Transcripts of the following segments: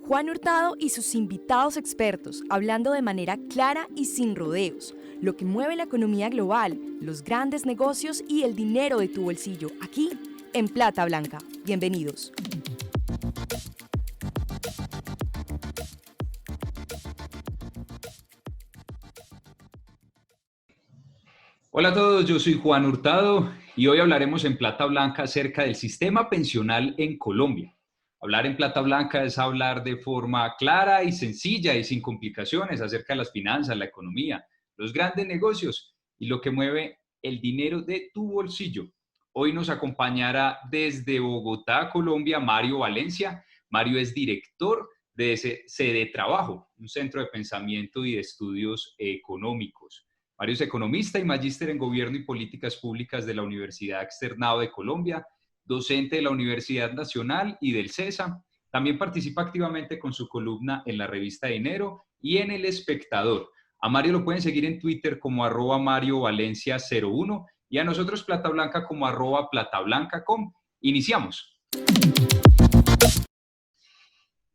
Juan Hurtado y sus invitados expertos, hablando de manera clara y sin rodeos, lo que mueve la economía global, los grandes negocios y el dinero de tu bolsillo, aquí en Plata Blanca. Bienvenidos. Hola a todos, yo soy Juan Hurtado y hoy hablaremos en Plata Blanca acerca del sistema pensional en Colombia. Hablar en Plata Blanca es hablar de forma clara y sencilla y sin complicaciones acerca de las finanzas, la economía, los grandes negocios y lo que mueve el dinero de tu bolsillo. Hoy nos acompañará desde Bogotá, Colombia, Mario Valencia. Mario es director de Sede Trabajo, un centro de pensamiento y de estudios económicos. Mario es economista y magíster en Gobierno y Políticas Públicas de la Universidad Externado de Colombia, docente de la Universidad Nacional y del CESA. También participa activamente con su columna en la revista Dinero y en El Espectador. A Mario lo pueden seguir en Twitter como @MarioValencia01 y a nosotros Plata Blanca como @platablanca.com. Iniciamos.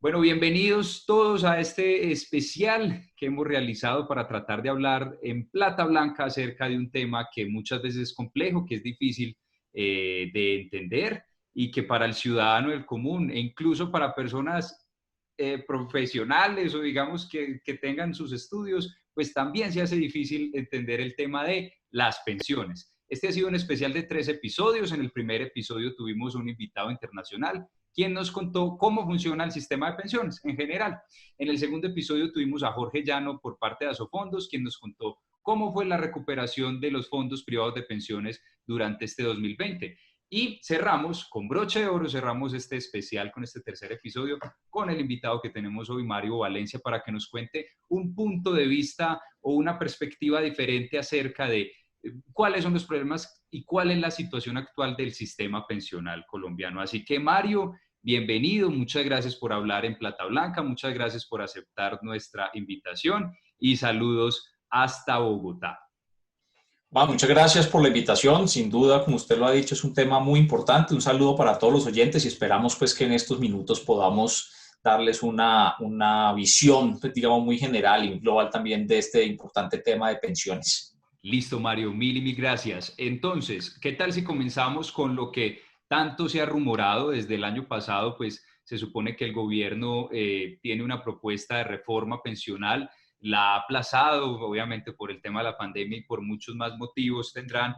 Bueno, bienvenidos todos a este especial que hemos realizado para tratar de hablar en Plata Blanca acerca de un tema que muchas veces es complejo, que es difícil de entender y que para el ciudadano del común e incluso para personas profesionales o digamos que tengan sus estudios, pues también se hace difícil entender el tema de las pensiones. Este ha sido un especial de 3 episodios. En el primer episodio tuvimos un invitado internacional quien nos contó cómo funciona el sistema de pensiones en general. En el segundo episodio tuvimos a Jorge Llano por parte de Asofondos, quien nos contó cómo fue la recuperación de los fondos privados de pensiones durante este 2020. Y cerramos con broche de oro, cerramos este especial con este tercer episodio con el invitado que tenemos hoy, Mario Valencia, para que nos cuente un punto de vista o una perspectiva diferente acerca de cuáles son los problemas y cuál es la situación actual del sistema pensional colombiano. Así que Mario, bienvenido, muchas gracias por hablar en Plata Blanca, muchas gracias por aceptar nuestra invitación y saludos hasta Bogotá. Muchas gracias por la invitación. Sin duda, como usted lo ha dicho, es un tema muy importante. Un saludo para todos los oyentes y esperamos pues que en estos minutos podamos darles una visión, pues, digamos, muy general y global también de este importante tema de pensiones. Listo, Mario, mil y mil gracias. Entonces, ¿qué tal si comenzamos con lo que tanto se ha rumorado desde el año pasado? Pues se supone que el gobierno tiene una propuesta de reforma pensional, la ha aplazado, obviamente por el tema de la pandemia y por muchos más motivos tendrán,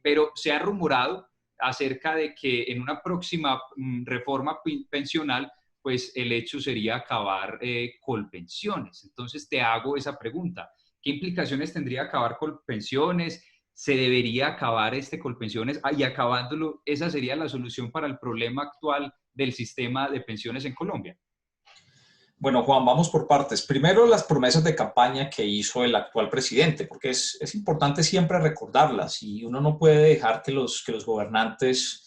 pero se ha rumorado acerca de que en una próxima reforma pensional, pues el hecho sería acabar Colpensiones. Entonces te hago esa pregunta. ¿Qué implicaciones tendría acabar Colpensiones? ¿Se debería acabar Colpensiones? Y acabándolo, ¿esa sería la solución para el problema actual del sistema de pensiones en Colombia? Bueno, Juan, vamos por partes. Primero, las promesas de campaña que hizo el actual presidente, porque es importante siempre recordarlas y uno no puede dejar que los gobernantes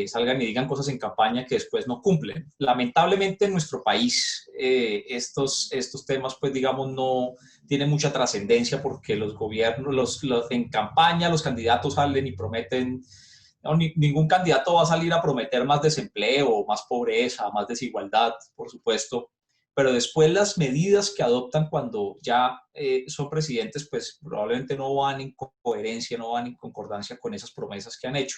salgan y digan cosas en campaña que después no cumplen. Lamentablemente en nuestro país estos temas, pues digamos, no tienen mucha trascendencia porque los gobiernos, en campaña los candidatos salen y prometen. No, ningún candidato va a salir a prometer más desempleo, más pobreza, más desigualdad, por supuesto, pero después las medidas que adoptan cuando ya son presidentes, pues probablemente no van en coherencia, no van en concordancia con esas promesas que han hecho.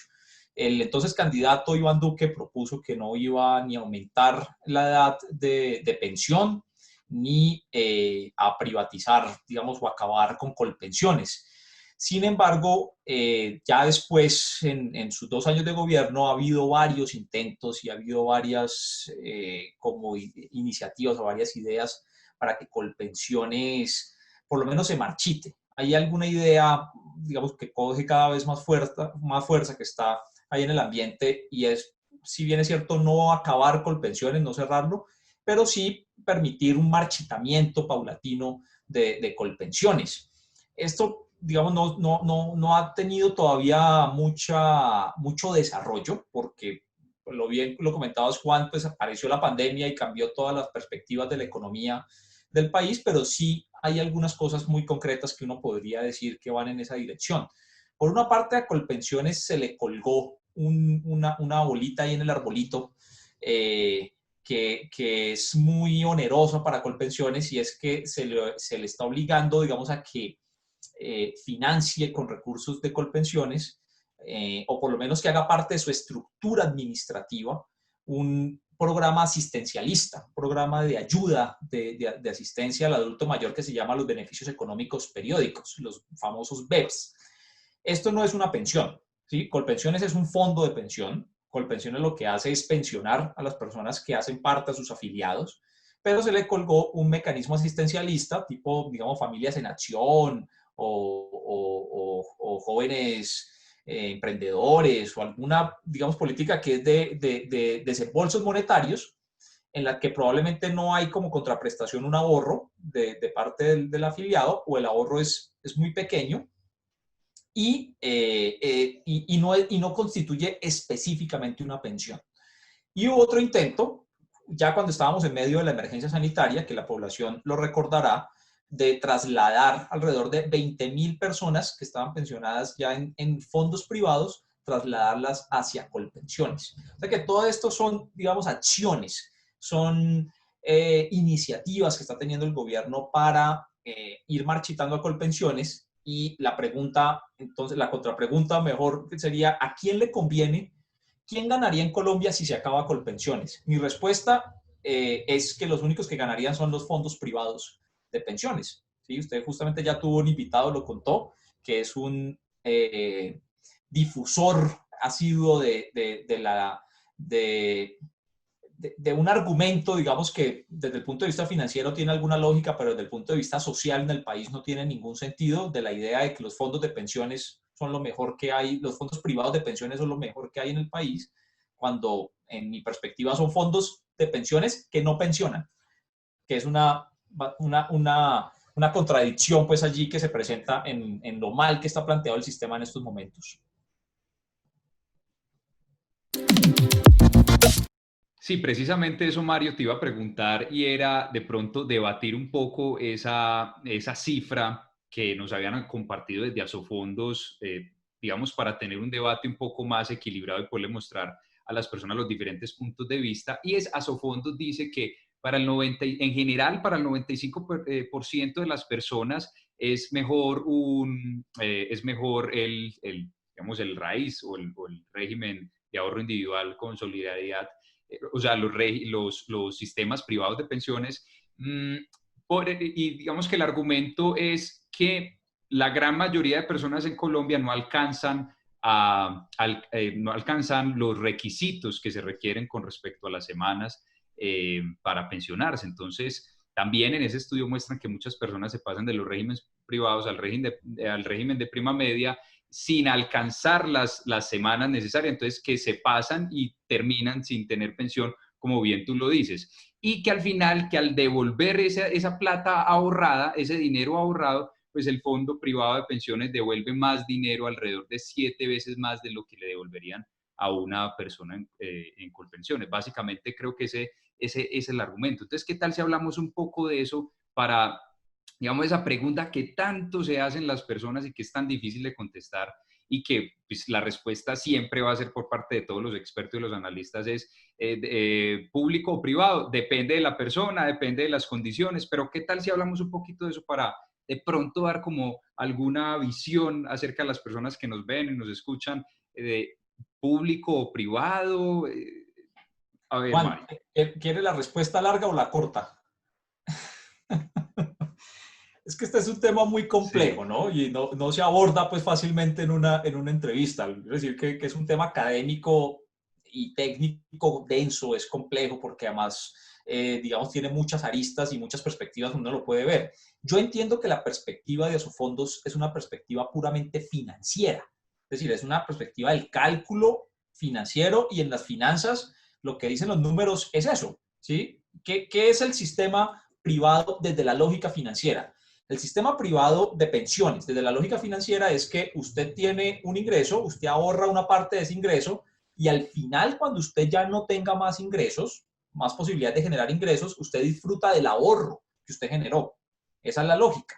El entonces candidato Iván Duque propuso que no iba ni a aumentar la edad de pensión, ni a privatizar, digamos, o acabar con Colpensiones. Sin embargo, ya después, en sus 2 años de gobierno, ha habido varios intentos y ha habido varias como iniciativas o varias ideas para que Colpensiones por lo menos se marchite. Hay alguna idea, digamos, que coge cada vez más fuerza que está ahí en el ambiente y es, si bien es cierto, no acabar Colpensiones, no cerrarlo, pero sí permitir un marchitamiento paulatino de Colpensiones. Esto, digamos, no ha tenido todavía mucho desarrollo porque lo bien lo comentabas, Juan, pues apareció la pandemia y cambió todas las perspectivas de la economía del país, pero sí hay algunas cosas muy concretas que uno podría decir que van en esa dirección. Por una parte, a Colpensiones se le colgó una bolita ahí en el arbolito que es muy onerosa para Colpensiones, y es que se le está obligando, digamos, a que financie con recursos de Colpensiones, o por lo menos que haga parte de su estructura administrativa, un programa asistencialista, un programa de ayuda, de asistencia al adulto mayor, que se llama los beneficios económicos periódicos, los famosos BEPS. Esto no es una pensión, ¿sí? Colpensiones es un fondo de pensión. Colpensiones lo que hace es pensionar a las personas que hacen parte de sus afiliados, pero se le colgó un mecanismo asistencialista, tipo, digamos, Familias en Acción o jóvenes emprendedores, o alguna, digamos, política que es de desembolsos monetarios, en la que probablemente no hay como contraprestación un ahorro de parte del afiliado, o el ahorro es muy pequeño, y no constituye específicamente una pensión. Y hubo otro intento, ya cuando estábamos en medio de la emergencia sanitaria, que la población lo recordará, de trasladar alrededor de 20.000 personas que estaban pensionadas ya en fondos privados, trasladarlas hacia Colpensiones. O sea que todo esto son, digamos, acciones, son iniciativas que está teniendo el gobierno para ir marchitando a Colpensiones. Y la pregunta, entonces, la contrapregunta mejor sería, ¿a quién le conviene? ¿Quién ganaría en Colombia si se acaba Colpensiones? Mi respuesta es que los únicos que ganarían son los fondos privados de pensiones. ¿Sí? Usted justamente ya tuvo un invitado, lo contó, que es un difusor asiduo de un argumento, digamos, que desde el punto de vista financiero tiene alguna lógica, pero desde el punto de vista social en el país no tiene ningún sentido, de la idea de que los fondos de pensiones son lo mejor que hay, los fondos privados de pensiones son lo mejor que hay en el país, cuando en mi perspectiva son fondos de pensiones que no pensionan, que es una contradicción pues allí que se presenta en lo mal que está planteado el sistema en estos momentos. Sí, precisamente eso, Mario, te iba a preguntar, y era de pronto debatir un poco esa cifra que nos habían compartido desde Asofondos, digamos, para tener un debate un poco más equilibrado y poderle mostrar a las personas los diferentes puntos de vista. Y Asofondos dice que para en general, para el 95% de las personas es mejor digamos, el RAIS o el régimen de ahorro individual con solidaridad, o sea, los sistemas privados de pensiones, y digamos que el argumento es que la gran mayoría de personas en Colombia no alcanzan los requisitos que se requieren con respecto a las semanas para pensionarse. Entonces, también en ese estudio muestran que muchas personas se pasan de los regímenes privados al régimen de prima media sin alcanzar las semanas necesarias, entonces que se pasan y terminan sin tener pensión, como bien tú lo dices. Y que al final, que al devolver esa plata ahorrada, ese dinero ahorrado, pues el fondo privado de pensiones devuelve más dinero, alrededor de 7 veces más de lo que le devolverían a una persona en Colpensiones. Básicamente creo que ese es el argumento. Entonces, ¿qué tal si hablamos un poco de eso para, digamos, esa pregunta que tanto se hacen las personas y que es tan difícil de contestar, y que pues, la respuesta siempre va a ser por parte de todos los expertos y los analistas es público o privado? Depende de la persona, depende de las condiciones, pero ¿qué tal si hablamos un poquito de eso para de pronto dar como alguna visión acerca de las personas que nos ven y nos escuchan, de público o privado? A ver, Juan, Mario. ¿quiere la respuesta larga o la corta? Es que este es un tema muy complejo, sí, ¿no? Y no se aborda pues fácilmente en una entrevista. Es decir, que es un tema académico y técnico denso, es complejo porque además, digamos, tiene muchas aristas y muchas perspectivas donde uno lo puede ver. Yo entiendo que la perspectiva de Asofondos es una perspectiva puramente financiera. Es decir, es una perspectiva del cálculo financiero, y en las finanzas lo que dicen los números es eso, ¿sí? ¿Qué es el sistema privado desde la lógica financiera? El sistema privado de pensiones, desde la lógica financiera, es que usted tiene un ingreso, usted ahorra una parte de ese ingreso, y al final, cuando usted ya no tenga más ingresos, más posibilidades de generar ingresos, usted disfruta del ahorro que usted generó. Esa es la lógica.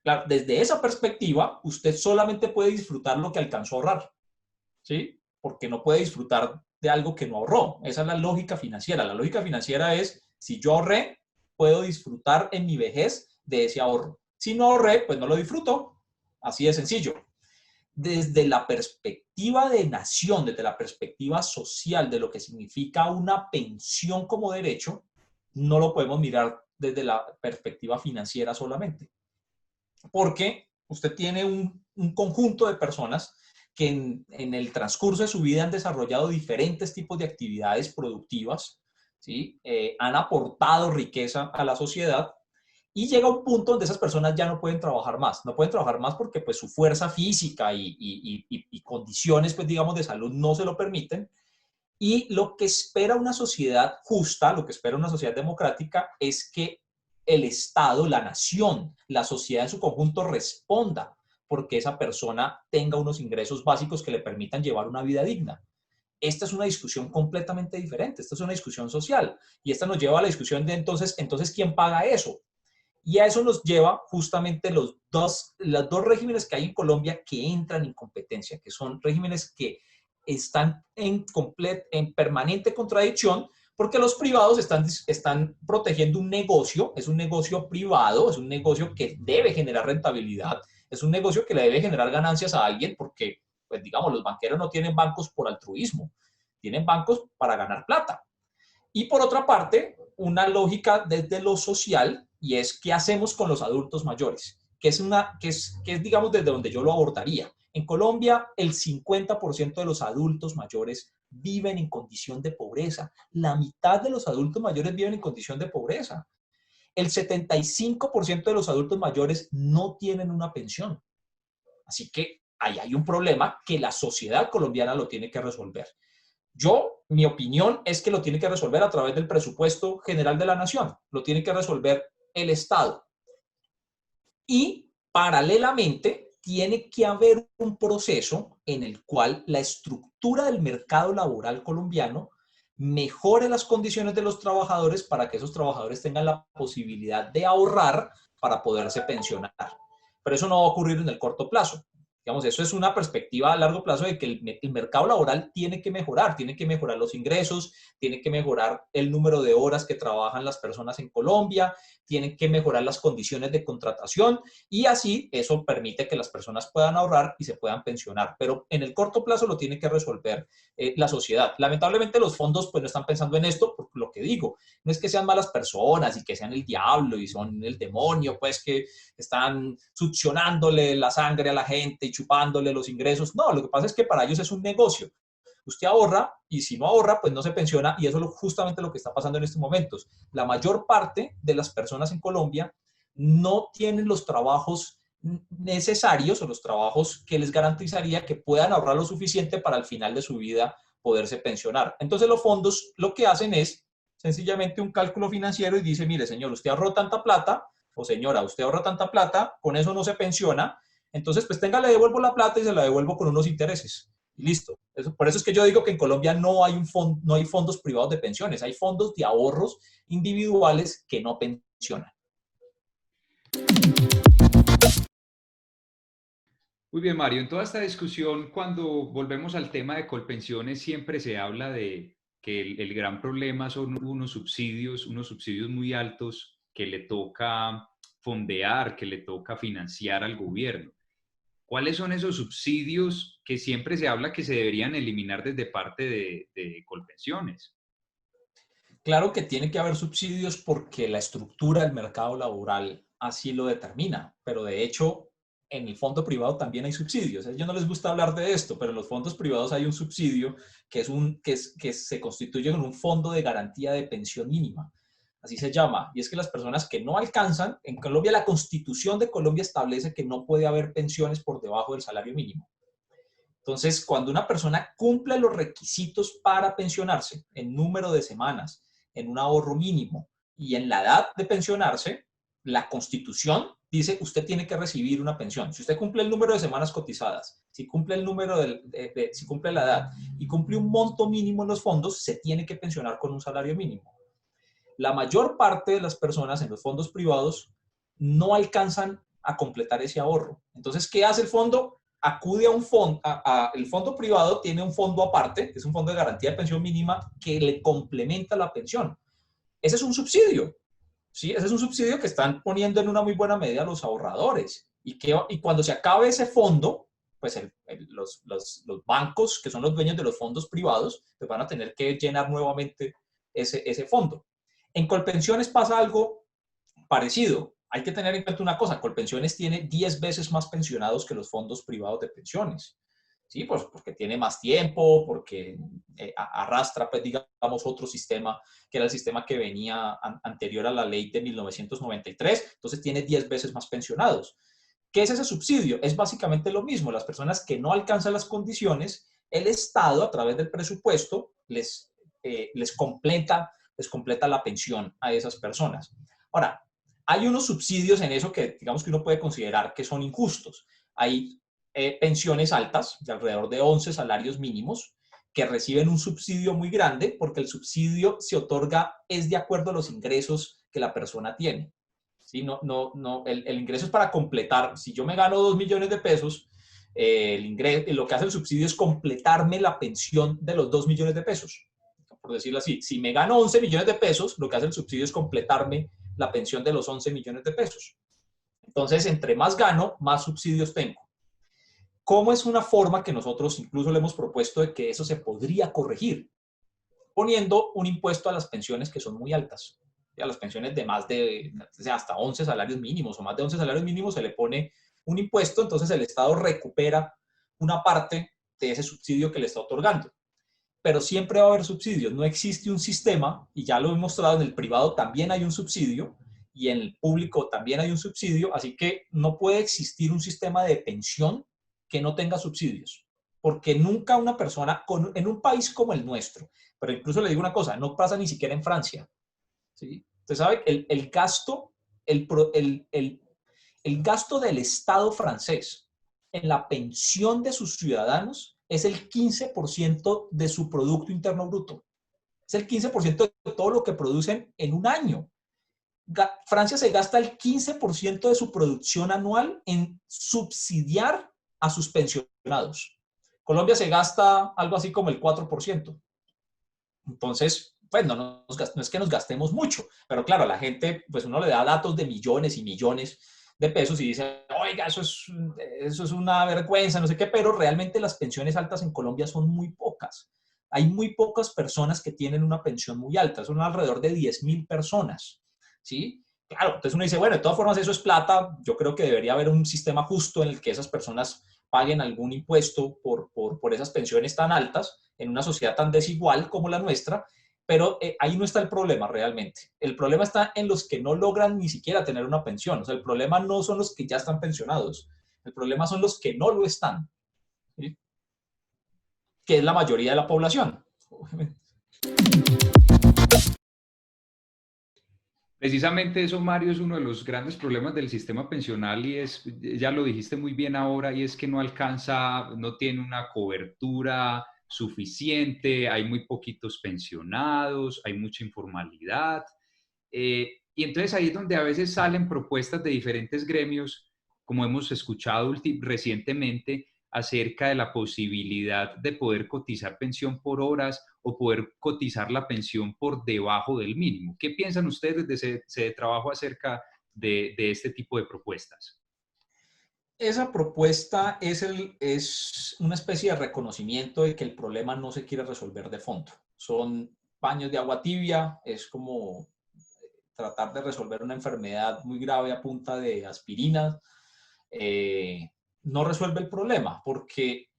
Claro, desde esa perspectiva, usted solamente puede disfrutar lo que alcanzó a ahorrar, ¿sí? Porque no puede disfrutar de algo que no ahorró. Esa es la lógica financiera. La lógica financiera es, si yo ahorré, puedo disfrutar en mi vejez de ese ahorro. Si no ahorré, pues no lo disfruto. Así de sencillo. Desde la perspectiva de nación, desde la perspectiva social, de lo que significa una pensión como derecho, no lo podemos mirar desde la perspectiva financiera solamente. Porque usted tiene un conjunto de personas que en el transcurso de su vida han desarrollado diferentes tipos de actividades productivas, ¿sí? Han aportado riqueza a la sociedad y llega un punto donde esas personas ya no pueden trabajar más. No pueden trabajar más porque pues, su fuerza física y condiciones, pues, digamos, de salud no se lo permiten. Y lo que espera una sociedad justa, lo que espera una sociedad democrática, es que el Estado, la nación, la sociedad en su conjunto responda porque esa persona tenga unos ingresos básicos que le permitan llevar una vida digna. Esta es una discusión completamente diferente, esta es una discusión social y esta nos lleva a la discusión de entonces ¿quién paga eso? Y a eso nos lleva justamente los dos regímenes que hay en Colombia que entran en competencia, que son regímenes que están en permanente contradicción porque los privados están protegiendo un negocio, es un negocio privado, es un negocio que debe generar rentabilidad, es un negocio que le debe generar ganancias a alguien porque, pues digamos, los banqueros no tienen bancos por altruismo, tienen bancos para ganar plata. Y por otra parte, una lógica desde lo social, y es qué hacemos con los adultos mayores, que es digamos desde donde yo lo abordaría. En Colombia, el 50% de los adultos mayores viven en condición de pobreza. La mitad de los adultos mayores viven en condición de pobreza. El 75% de los adultos mayores no tienen una pensión. Así que ahí hay un problema que la sociedad colombiana lo tiene que resolver. Mi opinión es que lo tiene que resolver a través del presupuesto general de la nación, lo tiene que resolver el Estado. Y paralelamente tiene que haber un proceso en el cual la estructura del mercado laboral colombiano mejore las condiciones de los trabajadores para que esos trabajadores tengan la posibilidad de ahorrar para poderse pensionar. Pero eso no va a ocurrir en el corto plazo. Digamos, eso es una perspectiva a largo plazo de que el mercado laboral tiene que mejorar los ingresos, tiene que mejorar el número de horas que trabajan las personas en Colombia, tienen que mejorar las condiciones de contratación y así eso permite que las personas puedan ahorrar y se puedan pensionar. Pero en el corto plazo lo tiene que resolver la sociedad. Lamentablemente los fondos pues no están pensando en esto, porque lo que digo, no es que sean malas personas y que sean el diablo y son el demonio, pues que están succionándole la sangre a la gente y chupándole los ingresos. No, lo que pasa es que para ellos es un negocio. Usted ahorra y si no ahorra, pues no se pensiona y eso es justamente lo que está pasando en estos momentos. La mayor parte de las personas en Colombia no tienen los trabajos necesarios o los trabajos que les garantizaría que puedan ahorrar lo suficiente para al final de su vida poderse pensionar. Entonces los fondos lo que hacen es sencillamente un cálculo financiero y dice, mire señor, usted ahorró tanta plata o señora, usted ahorra tanta plata, con eso no se pensiona, entonces pues tenga, le devuelvo la plata y se la devuelvo con unos intereses. Y listo. Por eso es que yo digo que en Colombia no hay fondos privados de pensiones, hay fondos de ahorros individuales que no pensionan. Muy bien, Mario. En toda esta discusión, cuando volvemos al tema de Colpensiones, siempre se habla de que el gran problema son unos subsidios muy altos que le toca fondear, que le toca financiar al gobierno. ¿Cuáles son esos subsidios que siempre se habla que se deberían eliminar desde parte de Colpensiones? Claro que tiene que haber subsidios porque la estructura del mercado laboral así lo determina, pero de hecho en el fondo privado también hay subsidios. A ellos no les gusta hablar de esto, pero en los fondos privados hay un subsidio que se constituye en un fondo de garantía de pensión mínima. Así se llama. Y es que las personas que no alcanzan, en Colombia la Constitución de Colombia establece que no puede haber pensiones por debajo del salario mínimo. Entonces, cuando una persona cumple los requisitos para pensionarse en número de semanas, en un ahorro mínimo y en la edad de pensionarse, la Constitución dice usted tiene que recibir una pensión. Si usted cumple el número de semanas cotizadas, si cumple el número si cumple la edad y cumple un monto mínimo en los fondos, se tiene que pensionar con un salario mínimo. La mayor parte de las personas en los fondos privados no alcanzan a completar ese ahorro. Entonces, ¿qué hace el fondo? acude a un fondo, el fondo privado tiene un fondo aparte, que es un fondo de garantía de pensión mínima, que le complementa la pensión. Ese es un subsidio, ¿sí? Ese es un subsidio que están poniendo en una muy buena medida los ahorradores. Y cuando se acabe ese fondo, pues los bancos, que son los dueños de los fondos privados, pues van a tener que llenar nuevamente ese fondo. En Colpensiones pasa algo parecido. Hay que tener en cuenta una cosa, Colpensiones tiene 10 veces más pensionados que los fondos privados de pensiones. ¿Sí? Pues porque tiene más tiempo, porque arrastra, pues, digamos, otro sistema, que era el sistema que venía anterior a la ley de 1993, entonces tiene 10 veces más pensionados. ¿Qué es ese subsidio? Es básicamente lo mismo, las personas que no alcanzan las condiciones, el Estado, a través del presupuesto, les completa la pensión a esas personas. Ahora, hay unos subsidios en eso que, digamos, que uno puede considerar que son injustos. Hay pensiones altas, de alrededor de 11 salarios mínimos, que reciben un subsidio muy grande porque el subsidio se otorga es de acuerdo a los ingresos que la persona tiene. ¿Sí? El ingreso es para completar. Si yo me gano 2 millones de pesos, lo que hace el subsidio es completarme la pensión de los 2 millones de pesos. Por decirlo así, si me gano 11 millones de pesos, lo que hace el subsidio es completarme la pensión de los 11 millones de pesos. Entonces, entre más gano, más subsidios tengo. ¿Cómo es una forma que nosotros incluso le hemos propuesto de que eso se podría corregir? Poniendo un impuesto a las pensiones que son muy altas. A las pensiones de más de, hasta 11 salarios mínimos o más de 11 salarios mínimos se le pone un impuesto, entonces el Estado recupera una parte de ese subsidio que le está otorgando. Pero siempre va a haber subsidios. No existe un sistema, y ya lo he mostrado, en el privado también hay un subsidio, y en el público también hay un subsidio, así que no puede existir un sistema de pensión que no tenga subsidios, porque nunca una persona, en un país como el nuestro, pero incluso le digo una cosa, no pasa ni siquiera en Francia, ¿sí? Usted sabe, el gasto del Estado francés en la pensión de sus ciudadanos es el 15% de su Producto Interno Bruto. Es el 15% de todo lo que producen en un año. Francia se gasta el 15% de su producción anual en subsidiar a sus pensionados. Colombia se gasta algo así como el 4%. Entonces, pues no es que nos gastemos mucho, pero claro, a la gente, pues uno le da datos de millones y millones de pesos y dice, oiga, eso es una vergüenza, no sé qué, pero realmente las pensiones altas en Colombia son muy pocas. Hay muy pocas personas que tienen una pensión muy alta, son alrededor de 10.000 personas, ¿sí? Claro, entonces uno dice, bueno, de todas formas eso es plata, yo creo que debería haber un sistema justo en el que esas personas paguen algún impuesto por esas pensiones tan altas en una sociedad tan desigual como la nuestra, pero ahí no está el problema realmente. El problema está en los que no logran ni siquiera tener una pensión. O sea, el problema no son los que ya están pensionados. El problema son los que no lo están, ¿sí? Que es la mayoría de la población, obviamente. Precisamente eso, Mario, es uno de los grandes problemas del sistema pensional y es, ya lo dijiste muy bien ahora, y es que no alcanza, no tiene una cobertura suficiente, hay muy poquitos pensionados, hay mucha informalidad. Y entonces ahí es donde a veces salen propuestas de diferentes gremios, como hemos escuchado recientemente, acerca de la posibilidad de poder cotizar pensión por horas o poder cotizar la pensión por debajo del mínimo. ¿Qué piensan ustedes de ese trabajo acerca de este tipo de propuestas? Esa propuesta es una especie de reconocimiento de que el problema no se quiere resolver de fondo. Son baños de agua tibia, es como tratar de resolver una enfermedad muy grave a punta de aspirinas. No resuelve el problema, porque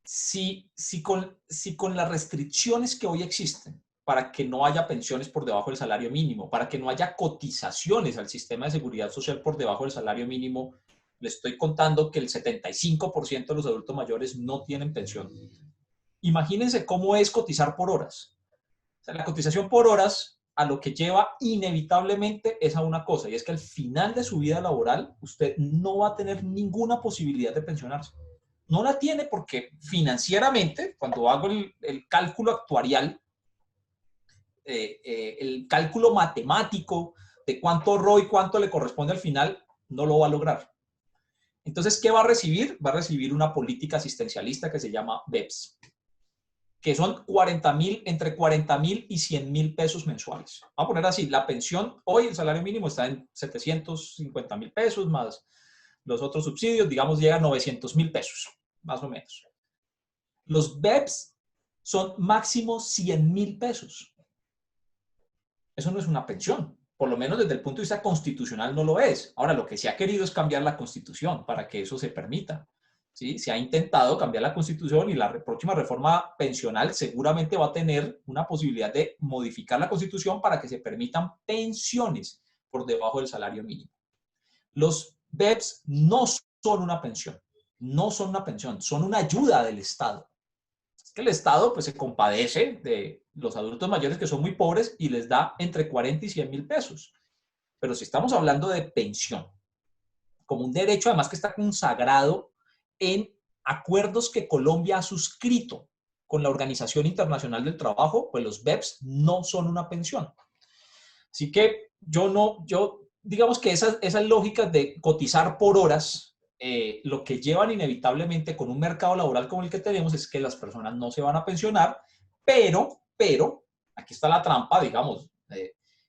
si con las restricciones que hoy existen para que no haya pensiones por debajo del salario mínimo, para que no haya cotizaciones al sistema de seguridad social por debajo del salario mínimo, le estoy contando que el 75% de los adultos mayores no tienen pensión. Imagínense cómo es cotizar por horas. O sea, la cotización por horas a lo que lleva inevitablemente es a una cosa, y es que al final de su vida laboral usted no va a tener ninguna posibilidad de pensionarse. No la tiene porque financieramente, cuando hago el cálculo actuarial, el cálculo matemático de cuánto ahorró y cuánto le corresponde al final, no lo va a lograr. Entonces, ¿qué va a recibir? Va a recibir una política asistencialista que se llama BEPS, que son entre 40.000 y 100.000 pesos mensuales. Vamos a poner así, la pensión, hoy el salario mínimo está en 750.000 pesos, más los otros subsidios, digamos, llega a 900.000 pesos, más o menos. Los BEPS son máximo 100.000 pesos. Eso no es una pensión, por lo menos desde el punto de vista constitucional no lo es. Ahora, lo que se ha querido es cambiar la Constitución para que eso se permita. ¿Sí? Se ha intentado cambiar la Constitución y la próxima reforma pensional seguramente va a tener una posibilidad de modificar la Constitución para que se permitan pensiones por debajo del salario mínimo. Los BEPS no son una pensión, no son una pensión, son una ayuda del Estado. Es que el Estado pues, se compadece de los adultos mayores que son muy pobres y les da entre 40 y 100.000 pesos. Pero si estamos hablando de pensión, como un derecho además que está consagrado en acuerdos que Colombia ha suscrito con la Organización Internacional del Trabajo, pues los BEPS no son una pensión. Así que digamos que esas lógicas de cotizar por horas, lo que llevan inevitablemente con un mercado laboral como el que tenemos es que las personas no se van a pensionar, pero, aquí está la trampa, digamos,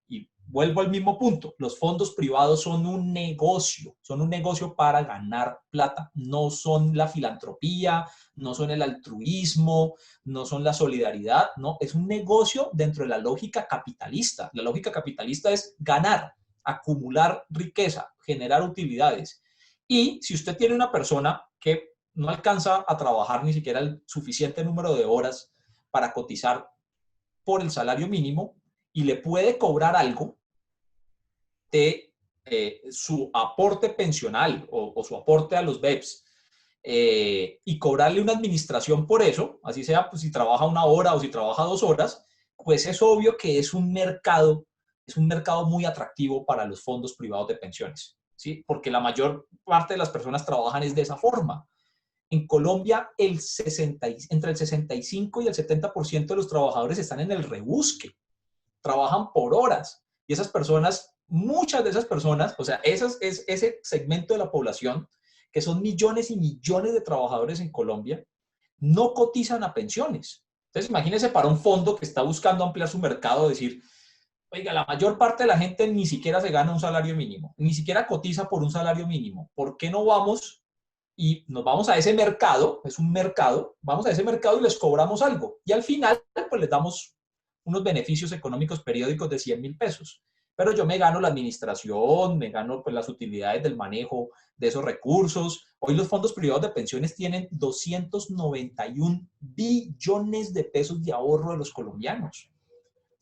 y vuelvo al mismo punto, los fondos privados son un negocio para ganar plata, no son la filantropía, no son el altruismo, no son la solidaridad, no, es un negocio dentro de la lógica capitalista. La lógica capitalista es ganar, acumular riqueza, generar utilidades. Y si usted tiene una persona que no alcanza a trabajar ni siquiera el suficiente número de horas para cotizar por el salario mínimo y le puede cobrar algo de su aporte pensional o su aporte a los BEPS y cobrarle una administración por eso, así sea pues, si trabaja 1 hora o si trabaja 2 horas, pues es obvio que es un mercado muy atractivo para los fondos privados de pensiones, ¿sí? Porque la mayor parte de las personas trabajan es de esa forma. En Colombia, entre el 65 y el 70% de los trabajadores están en el rebusque, trabajan por horas y esas personas, muchas de esas personas, o sea, ese segmento de la población, que son millones y millones de trabajadores en Colombia, no cotizan a pensiones. Entonces, imagínense para un fondo que está buscando ampliar su mercado, decir, oiga, la mayor parte de la gente ni siquiera se gana un salario mínimo, ni siquiera cotiza por un salario mínimo. ¿Por qué no vamos y nos vamos a ese mercado? Es un mercado, vamos a ese mercado y les cobramos algo. Y al final, pues les damos unos beneficios económicos periódicos de 100.000 pesos. Pero yo me gano la administración, me gano pues, las utilidades del manejo de esos recursos. Hoy los fondos privados de pensiones tienen 291 billones de pesos de ahorro de los colombianos.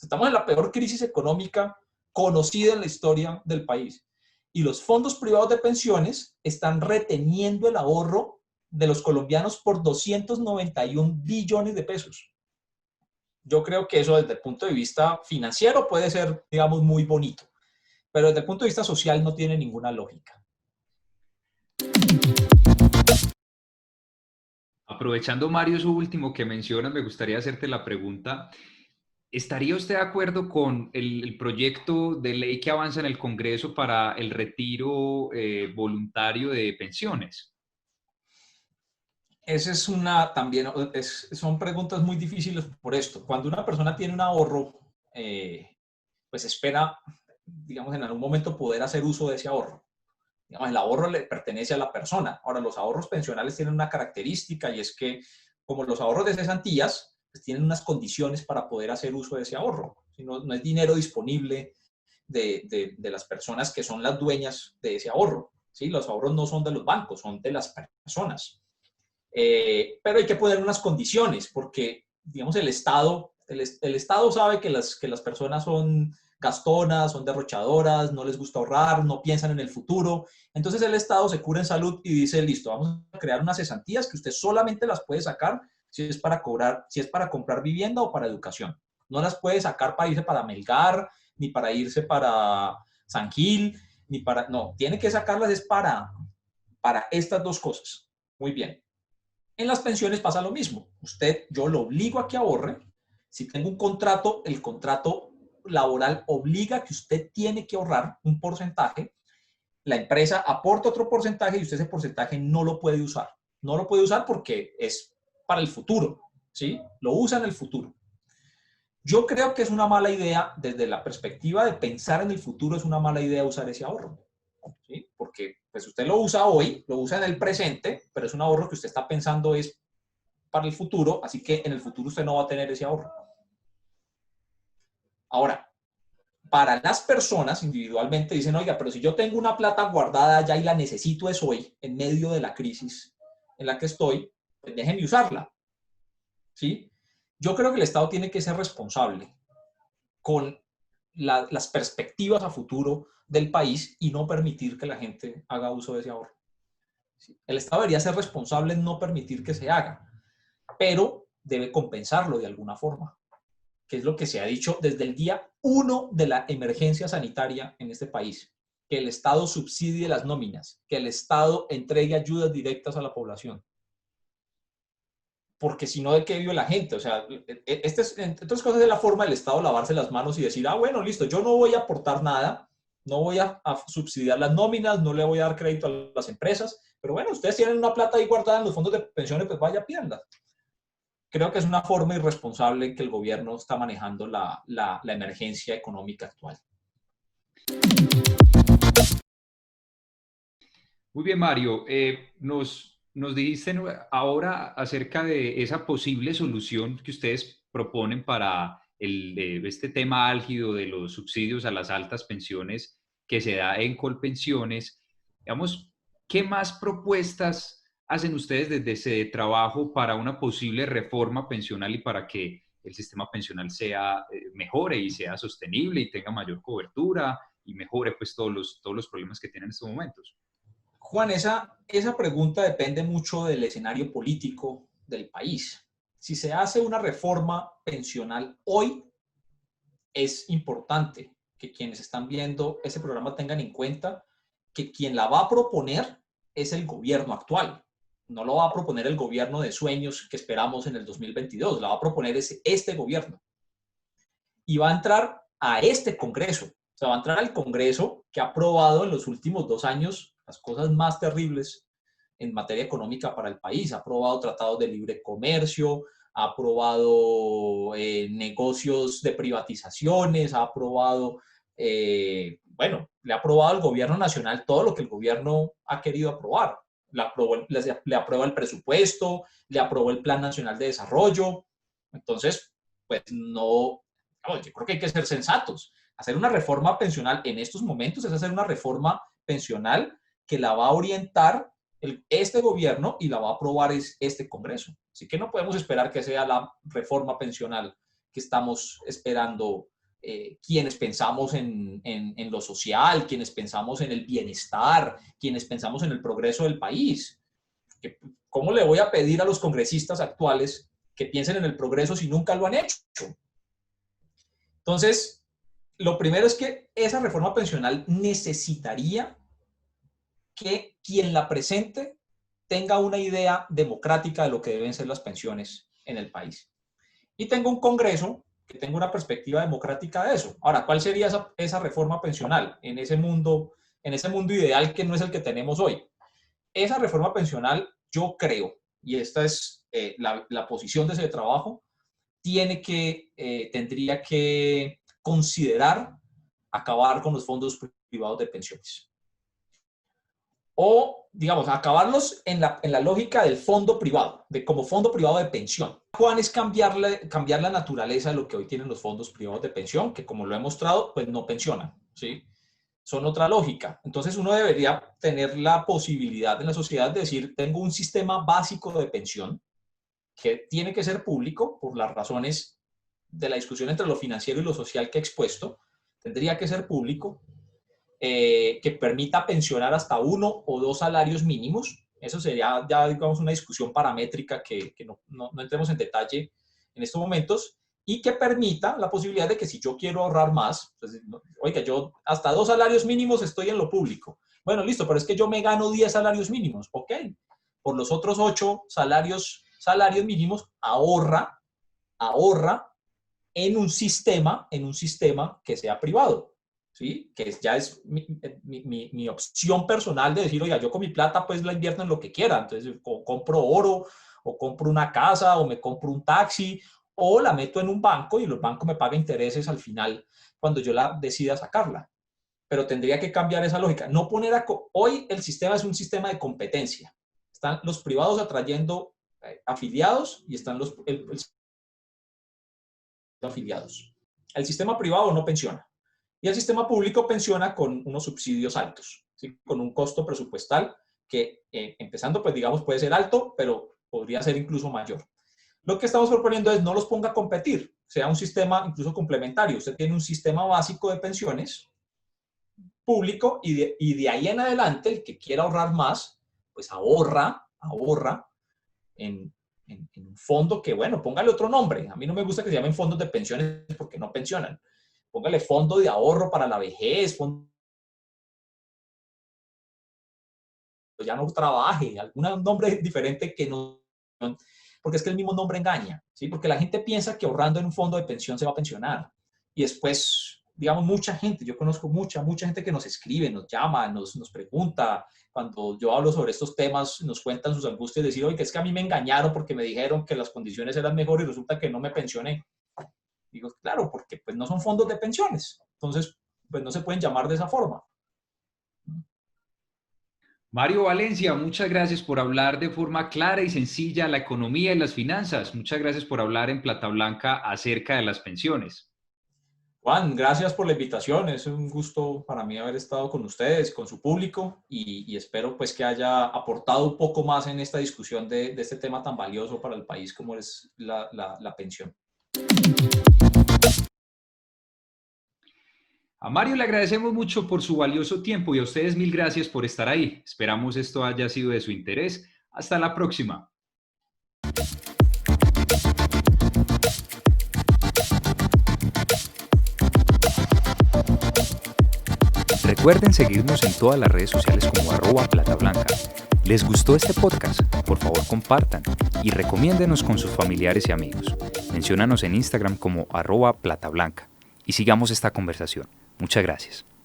Estamos en la peor crisis económica conocida en la historia del país. Y los fondos privados de pensiones están reteniendo el ahorro de los colombianos por 291 billones de pesos. Yo creo que eso desde el punto de vista financiero puede ser, digamos, muy bonito, pero desde el punto de vista social no tiene ninguna lógica. Aprovechando, Mario, eso último que mencionas, me gustaría hacerte la pregunta. ¿Estaría usted de acuerdo con el proyecto de ley que avanza en el Congreso para el retiro voluntario de pensiones? Esa es son preguntas muy difíciles por esto. Cuando una persona tiene un ahorro, pues espera, digamos, en algún momento poder hacer uso de ese ahorro. Digamos, el ahorro le pertenece a la persona. Ahora, los ahorros pensionales tienen una característica y es que, como los ahorros de cesantías, pues tienen unas condiciones para poder hacer uso de ese ahorro. No es dinero disponible de las personas que son las dueñas de ese ahorro. ¿Sí? Los ahorros no son de los bancos, son de las personas. Pero hay que poner unas condiciones porque, digamos, el Estado sabe que las personas son gastonas, son derrochadoras, no les gusta ahorrar, no piensan en el futuro. Entonces el Estado se cura en salud y dice, listo, vamos a crear unas cesantías que usted solamente las puede sacar si es para comprar vivienda o para educación. No las puede sacar para irse para Melgar, ni para irse para San Gil, no, tiene que sacarlas es para estas dos cosas. Muy bien. En las pensiones pasa lo mismo. Yo lo obligo a que ahorre. Si tengo un contrato, el contrato laboral obliga a que usted tiene que ahorrar un porcentaje. la empresa aporta otro porcentaje y usted ese porcentaje no lo puede usar. No lo puede usar porque es para el futuro, ¿sí? Lo usa en el futuro. Yo creo que es una mala idea, desde la perspectiva de pensar en el futuro, es una mala idea usar ese ahorro, ¿sí? Porque pues usted lo usa hoy, lo usa en el presente, pero es un ahorro que usted está pensando es para el futuro, así que en el futuro usted no va a tener ese ahorro. Ahora, para las personas individualmente dicen, oiga, pero si yo tengo una plata guardada ya y la necesito es hoy, en medio de la crisis en la que estoy, pues déjenme usarla, ¿sí? Yo creo que el Estado tiene que ser responsable con las perspectivas a futuro del país y no permitir que la gente haga uso de ese ahorro. ¿Sí? El Estado debería ser responsable en no permitir que se haga, pero debe compensarlo de alguna forma, que es lo que se ha dicho desde el día 1 de la emergencia sanitaria en este país, que el Estado subsidie las nóminas, que el Estado entregue ayudas directas a la población. Porque si no, ¿de qué vive la gente? O sea, esta es, entre otras cosas, es la forma del Estado lavarse las manos y decir, bueno, listo, yo no voy a aportar nada, no voy a subsidiar las nóminas, no le voy a dar crédito a las empresas, pero bueno, ustedes tienen una plata ahí guardada en los fondos de pensiones, pues vaya, pídanla. Creo que es una forma irresponsable que el gobierno está manejando la emergencia económica actual. Muy bien, Mario. Nos dijiste ahora acerca de esa posible solución que ustedes proponen para este tema álgido de los subsidios a las altas pensiones que se da en Colpensiones. Digamos, ¿qué más propuestas hacen ustedes desde ese trabajo para una posible reforma pensional y para que el sistema pensional sea mejore y sea sostenible y tenga mayor cobertura y mejore pues todos los problemas que tienen en estos momentos? Juan, esa pregunta depende mucho del escenario político del país. Si se hace una reforma pensional hoy, es importante que quienes están viendo ese programa tengan en cuenta que quien la va a proponer es el gobierno actual. No lo va a proponer el gobierno de sueños que esperamos en el 2022, la va a proponer este gobierno. Y va a entrar a este Congreso. O sea, va a entrar al Congreso que ha aprobado en los últimos 2 años las cosas más terribles en materia económica para el país. Ha aprobado tratados de libre comercio, ha aprobado negocios de privatizaciones, ha aprobado, le ha aprobado al gobierno nacional todo lo que el gobierno ha querido aprobar. Le aprueba el presupuesto, le aprobó el Plan Nacional de Desarrollo. Entonces, pues no, yo creo que hay que ser sensatos. Hacer una reforma pensional en estos momentos es hacer una reforma pensional que la va a orientar este gobierno y la va a aprobar este Congreso. Así que no podemos esperar que sea la reforma pensional que estamos esperando quienes pensamos en lo social, quienes pensamos en el bienestar, quienes pensamos en el progreso del país. ¿Cómo le voy a pedir a los congresistas actuales que piensen en el progreso si nunca lo han hecho? Entonces, lo primero es que esa reforma pensional necesitaría que quien la presente tenga una idea democrática de lo que deben ser las pensiones en el país. Y tenga un Congreso que tenga una perspectiva democrática de eso. Ahora, ¿cuál sería esa reforma pensional en ese mundo ideal que no es el que tenemos hoy? Esa reforma pensional, yo creo, y esta es la posición de ese trabajo, tendría que considerar acabar con los fondos privados de pensiones. O, digamos, acabarlos en la lógica del fondo privado, como fondo privado de pensión. Juan, es cambiar la naturaleza de lo que hoy tienen los fondos privados de pensión, que como lo he mostrado, pues no pensionan, ¿sí? Son otra lógica. Entonces uno debería tener la posibilidad en la sociedad de decir, tengo un sistema básico de pensión que tiene que ser público por las razones de la discusión entre lo financiero y lo social que he expuesto, tendría que ser público, que permita pensionar hasta 1 o 2 salarios mínimos. Eso sería ya, digamos, una discusión paramétrica que no entremos en detalle en estos momentos, y que permita la posibilidad de que si yo quiero ahorrar más, pues, oiga, yo hasta 2 salarios mínimos estoy en lo público. Bueno, listo, pero es que yo me gano 10 salarios mínimos. Ok, por los otros 8 salarios mínimos, ahorra en un sistema que sea privado. ¿sí? Que ya es mi opción personal de decir, oiga, yo con mi plata pues la invierto en lo que quiera, entonces o compro oro, o compro una casa, o me compro un taxi, o la meto en un banco y el banco me paga intereses al final cuando yo la decida sacarla. Pero tendría que cambiar esa lógica. No poner hoy el sistema es un sistema de competencia. Están los privados atrayendo afiliados y están los afiliados. El sistema privado no pensiona y el sistema público pensiona con unos subsidios altos, ¿sí? Con un costo presupuestal que empezando, pues digamos, puede ser alto, pero podría ser incluso mayor. Lo que estamos proponiendo es no los ponga a competir, sea un sistema incluso complementario. Usted tiene un sistema básico de pensiones público y de ahí en adelante el que quiera ahorrar más, pues ahorra en un fondo que, bueno, póngale otro nombre. A mí no me gusta que se llamen fondos de pensiones porque no pensionan. Póngale fondo de ahorro para la vejez, fondo ya no trabaje, algún nombre diferente que no, porque es que el mismo nombre engaña, ¿sí? Porque la gente piensa que ahorrando en un fondo de pensión se va a pensionar. Y después, digamos, mucha gente, yo conozco mucha gente que nos escribe, nos llama, nos pregunta. Cuando yo hablo sobre estos temas, nos cuentan sus angustias, decir, oye, que es que a mí me engañaron porque me dijeron que las condiciones eran mejores y resulta que no me pensioné. Digo, claro, porque pues no son fondos de pensiones. Entonces, pues no se pueden llamar de esa forma. Mario Valencia, muchas gracias por hablar de forma clara y sencilla la economía y las finanzas. Muchas gracias por hablar en Plata Blanca acerca de las pensiones. Juan, gracias por la invitación. Es un gusto para mí haber estado con ustedes, con su público y espero pues que haya aportado un poco más en esta discusión de este tema tan valioso para el país como es la pensión. A Mario le agradecemos mucho por su valioso tiempo y a ustedes mil gracias por estar ahí. Esperamos esto haya sido de su interés. Hasta la próxima. Recuerden seguirnos en todas las redes sociales como @platablanca. ¿Les gustó este podcast? Por favor compartan y recomiéndenos con sus familiares y amigos. Menciónanos en Instagram como @platablanca y sigamos esta conversación. Muchas gracias.